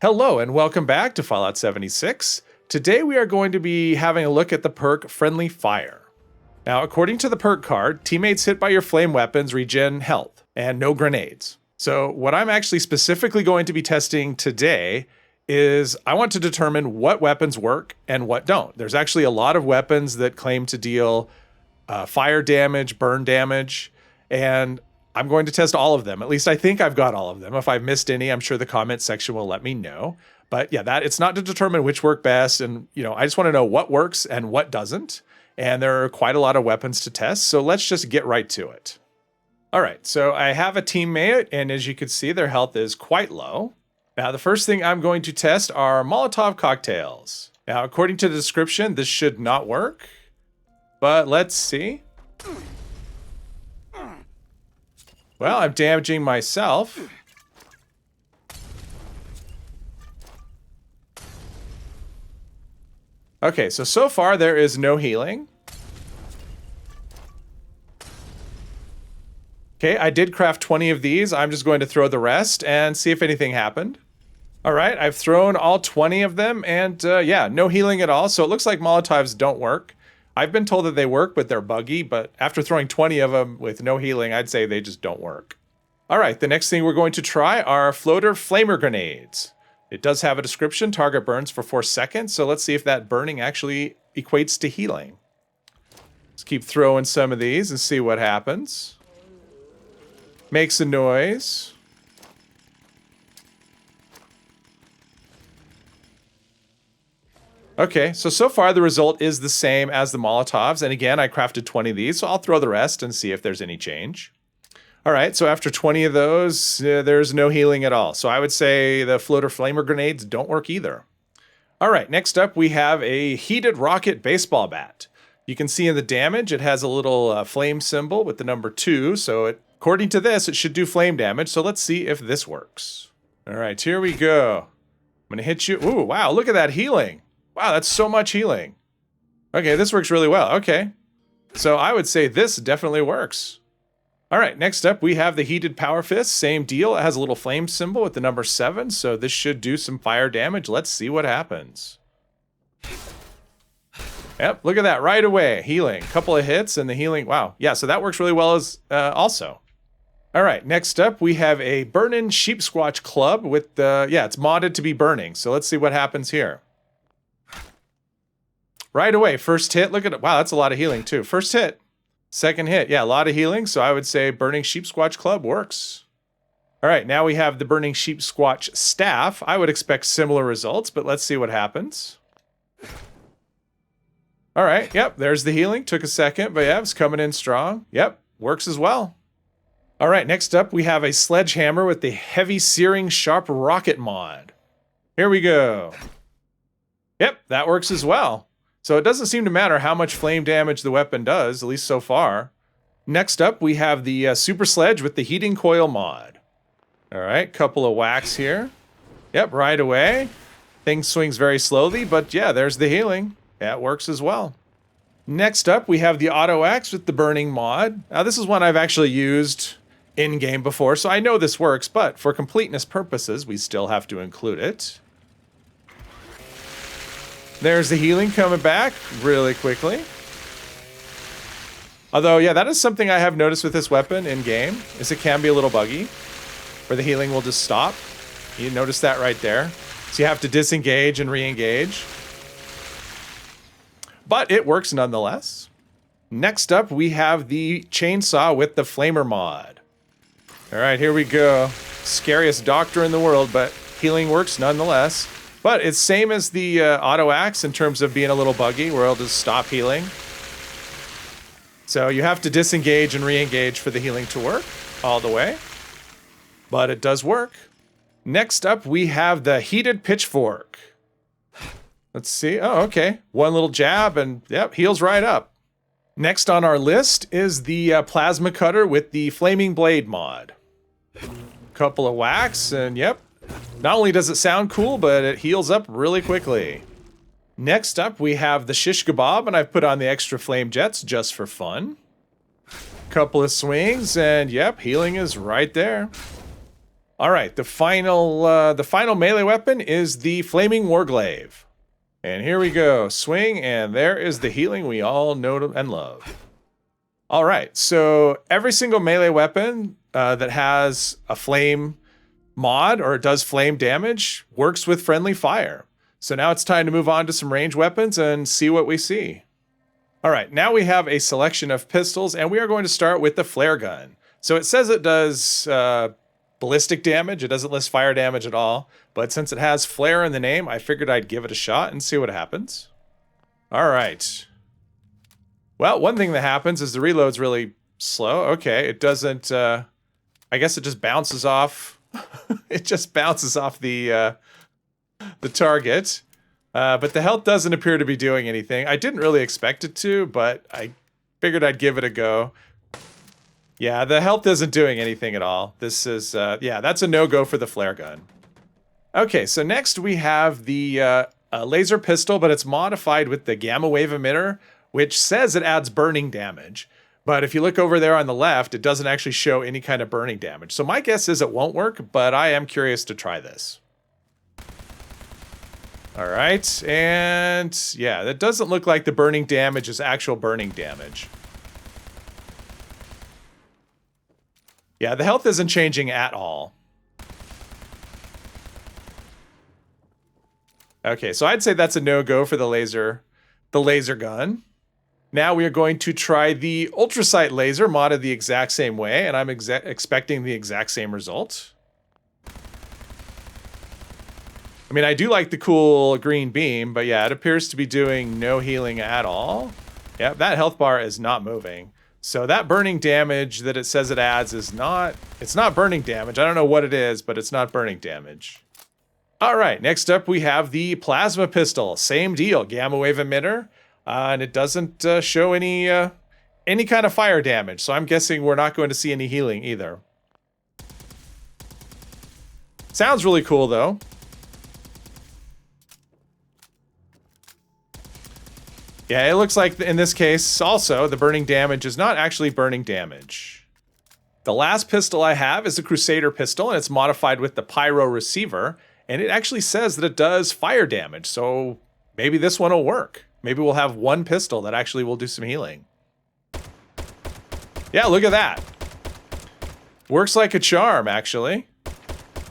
Hello and welcome back to Fallout 76. Today we are going to be having a look at the perk Friendly Fire. Now, according to the perk card, teammates hit by your flame weapons regen health and no grenades. So what I'm actually specifically going to be testing today is I want to determine what weapons work and what don't. There's actually a lot of weapons that claim to deal fire damage, burn damage, and I'm going to test all of them. At least I think I've got all of them. If I've missed any, I'm sure the comment section will let me know. But yeah, that it's not to determine which work best. And, I just want to know what works and what doesn't. And there are quite a lot of weapons to test. So let's just get right to it. All right, so I have a teammate, and as you can see, their health is quite low. Now, the first thing I'm going to test are Molotov cocktails. Now, according to the description, this should not work. But let's see. Well, I'm damaging myself. Okay, so far there is no healing. Okay, I did craft 20 of these. I'm just going to throw the rest and see if anything happened. All right, I've thrown all 20 of them and yeah, no healing at all. So it looks like Molotovs don't work. I've been told that they work, but they're buggy. But after throwing 20 of them with no healing, I'd say they just don't work. All right, the next thing we're going to try are floater flamer grenades. It does have a description, target burns for 4 seconds. So let's see if that burning actually equates to healing. Let's keep throwing some of these and see what happens. Makes a noise. Okay, so far the result is the same as the Molotovs. And again, I crafted 20 of these, so I'll throw the rest and see if there's any change. All right, so after 20 of those, there's no healing at all. So I would say the floater flamer grenades don't work either. All right, next up we have a heated rocket baseball bat. You can see in the damage, it has a little flame symbol with the number 2. So according to this, it should do flame damage. So let's see if this works. All right, here we go. I'm gonna hit you. Ooh, wow, look at that healing. Wow, that's so much healing. Okay, this works really well. Okay, so I would say this definitely works. All right, next up we have the heated power fist. Same deal. It has a little flame symbol with the number 7. So this should do some fire damage. Let's see what happens. Yep, look at that right away. Healing. Couple of hits and the healing. Wow. Yeah, so that works really well as also. All right, next up we have a burn-in sheep squatch club with the, it's modded to be burning. So let's see what happens here. Right away, first hit, look at it. Wow, that's a lot of healing too. First hit, second hit. Yeah, a lot of healing. So I would say Burning Sheep Squatch Club works. All right, now we have the Burning Sheep Squatch staff. I would expect similar results, but let's see what happens. All right, yep, there's the healing. Took a second, but yeah, it's coming in strong. Yep, works as well. All right, next up we have a sledgehammer with the heavy searing sharp rocket mod. Here we go. Yep, that works as well. So it doesn't seem to matter how much flame damage the weapon does, at least so far. Next up, we have the super sledge with the heating coil mod. All right, couple of whacks here. Yep, right away. Thing swings very slowly, but yeah, there's the healing. That works as well. Next up, we have the auto axe with the burning mod. Now, this is one I've actually used in-game before, so I know this works, but for completeness purposes, we still have to include it. There's the healing coming back really quickly. Although, yeah, that is something I have noticed with this weapon in-game, is it can be a little buggy, where the healing will just stop. You notice that right there. So you have to disengage and re-engage. But it works nonetheless. Next up, we have the chainsaw with the flamer mod. All right, here we go. Scariest doctor in the world, but healing works nonetheless. But it's same as the auto axe in terms of being a little buggy, where it'll just stop healing. So you have to disengage and re-engage for the healing to work all the way. But it does work. Next up, we have the heated pitchfork. Let's see. Oh, okay. One little jab and, yep, heals right up. Next on our list is the plasma cutter with the flaming blade mod. Couple of whacks and, yep. Not only does it sound cool, but it heals up really quickly. Next up, we have the shish kebab, and I've put on the extra flame jets just for fun. Couple of swings, and yep, healing is right there. All right, the final melee weapon is the Flaming Warglaive. And here we go. Swing, and there is the healing we all know and love. All right, so every single melee weapon that has a flame mod or does flame damage works with friendly fire. So now it's time to move on to some range weapons and see what we see. All right, now we have a selection of pistols, and we are going to start with the flare gun. So it says it does ballistic damage. It doesn't list fire damage at all, but since it has flare in the name, I figured I'd give it a shot and see what happens. All right. Well, one thing that happens is the reload's really slow. Okay, it doesn't, I guess it just bounces off. It just bounces off the target. But the health doesn't appear to be doing anything. I didn't really expect it to, but I figured I'd give it a go. Yeah, the health isn't doing anything at all. This is, yeah, that's a no-go for the flare gun. Okay, so next we have the laser pistol, but it's modified with the gamma wave emitter, which says it adds burning damage. But if you look over there on the left, it doesn't actually show any kind of burning damage. So my guess is it won't work, but I am curious to try this. All right, and yeah, that doesn't look like the burning damage is actual burning damage. Yeah, the health isn't changing at all. Okay, so I'd say that's a no-go for the laser gun. Now we are going to try the ultrasight laser modded the exact same way, and I'm expecting the exact same result. I mean, I do like the cool green beam, but yeah, it appears to be doing no healing at all. Yeah, that health bar is not moving. So that burning damage that it says it adds is not, it's not burning damage. I don't know what it is, but it's not burning damage. All right, next up we have the plasma pistol. Same deal, gamma wave emitter. And it doesn't show any kind of fire damage, so I'm guessing we're not going to see any healing either. Sounds really cool, though. Yeah, it looks like in this case, also, the burning damage is not actually burning damage. The last pistol I have is a Crusader pistol, and it's modified with the Pyro receiver, and it actually says that it does fire damage, so maybe this one will work. Maybe we'll have one pistol that actually will do some healing. Yeah, look at that. Works like a charm, actually.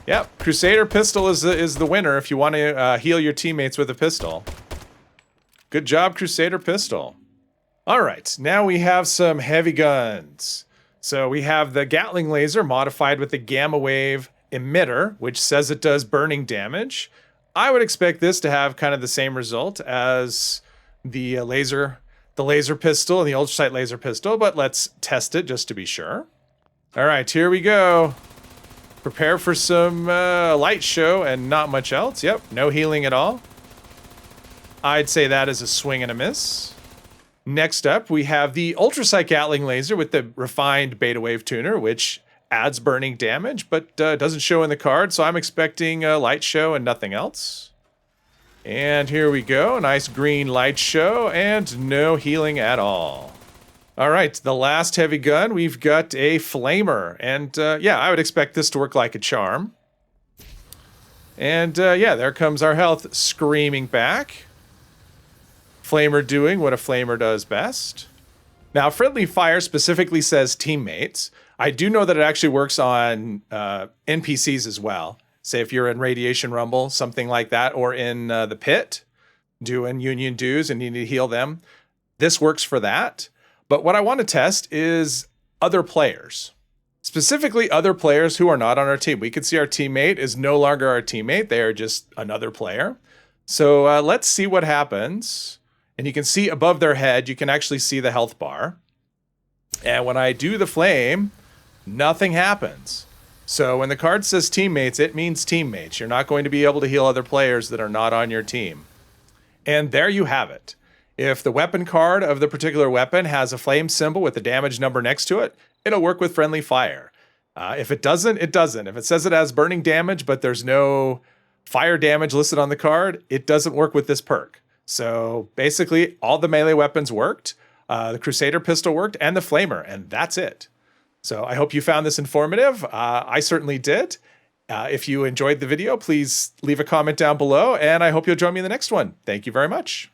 Yep, Crusader pistol is the winner if you want to heal your teammates with a pistol. Good job, Crusader pistol. All right, now we have some heavy guns. So we have the Gatling laser modified with the gamma wave emitter, which says it does burning damage. I would expect this to have kind of the same result as the laser pistol and the ultrasight laser pistol, but let's test it just to be sure. All right, here we go. Prepare for some light show and not much else. Yep, no healing at all. I'd say that is a swing and a miss. Next up, we have the ultrasight Gatling laser with the refined beta wave tuner, which adds burning damage, but doesn't show in the card, so I'm expecting a light show and nothing else. And here we go, nice green light show and no healing at all. All right, the last heavy gun, we've got a flamer, and yeah, I would expect this to work like a charm. And yeah, there comes our health screaming back. Flamer doing what a flamer does best. Now, friendly fire specifically says teammates. I do know that it actually works on NPCs as well. Say if you're in Radiation Rumble, something like that, or in the pit, doing Union dues and you need to heal them. This works for that. But what I want to test is other players. Specifically, other players who are not on our team. We can see our teammate is no longer our teammate. They are just another player. So let's see what happens. And you can see above their head, you can actually see the health bar. And when I do the flame, nothing happens. So when the card says teammates, it means teammates. You're not going to be able to heal other players that are not on your team. And there you have it. If the weapon card of the particular weapon has a flame symbol with the damage number next to it, it'll work with friendly fire. If it doesn't, it doesn't. If it says it has burning damage, but there's no fire damage listed on the card, it doesn't work with this perk. So basically, all the melee weapons worked, the Crusader pistol worked, and the flamer, and that's it. So I hope you found this informative. I certainly did. If you enjoyed the video, please leave a comment down below, and I hope you'll join me in the next one. Thank you very much.